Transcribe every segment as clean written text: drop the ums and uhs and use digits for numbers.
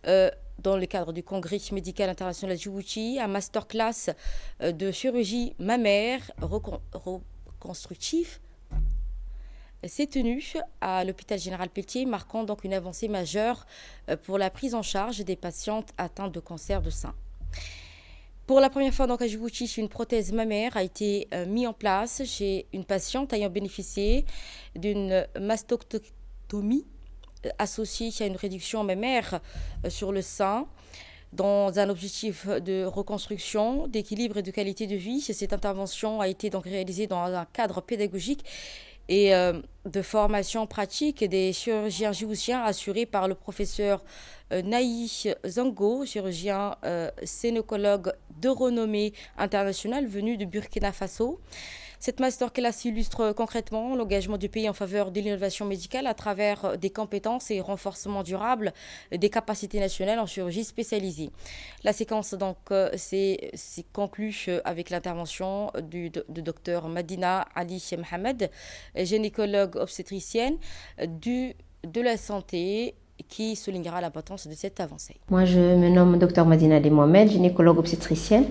euh, dans le cadre du Congrès médical international de Djibouti, un masterclass de chirurgie mammaire reconstructive s'est tenu à l'hôpital général Pelletier, marquant donc une avancée majeure pour la prise en charge des patientes atteintes de cancer de sein. Pour la première fois donc à Djibouti, une prothèse mammaire a été mise en place chez une patiente ayant bénéficié d'une mastectomie associée à une réduction mammaire sur le sein dans un objectif de reconstruction, d'équilibre et de qualité de vie. Cette intervention a été donc réalisée dans un cadre pédagogique et de formation pratique des chirurgiens djiboutiens assurés par le professeur Naï Zango, chirurgien sénocologue de renommée internationale venu de Burkina Faso. Cette masterclass illustre concrètement l'engagement du pays en faveur de l'innovation médicale à travers des compétences et renforcement durable des capacités nationales en chirurgie spécialisée. La séquence donc s'est conclue avec l'intervention du docteur Madina Ali Mohamed, gynécologue obstétricienne de la santé, qui soulignera l'importance de cette avancée. Moi, je me nomme Dr Madina Ali Mohamed, gynécologue obstétricienne.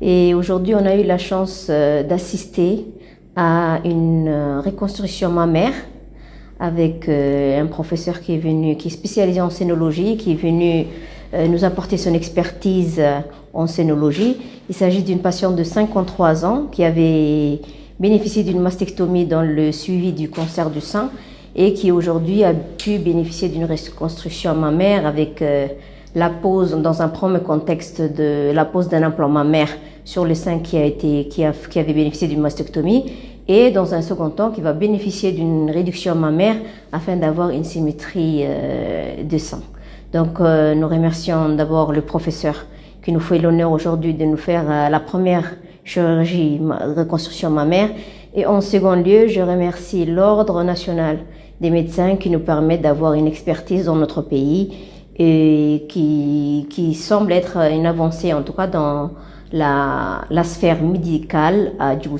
Et aujourd'hui, on a eu la chance d'assister à une reconstruction mammaire avec un professeur qui est spécialisé en scénologie, qui est venu nous apporter son expertise en scénologie. Il s'agit d'une patiente de 53 ans qui avait bénéficié d'une mastectomie dans le suivi du cancer du sein et qui aujourd'hui a pu bénéficier d'une reconstruction mammaire avec la pose, dans un premier contexte, de la pose d'un implant mammaire sur le sein qui avait bénéficié d'une mastectomie, et dans un second temps qui va bénéficier d'une réduction mammaire afin d'avoir une symétrie de sein. Donc nous remercions d'abord le professeur qui nous fait l'honneur aujourd'hui de nous faire la première chirurgie reconstruction mammaire, et en second lieu je remercie l'Ordre national des médecins qui nous permet d'avoir une expertise dans notre pays et qui semble être une avancée en tout cas dans la sphère médicale à Djibouti.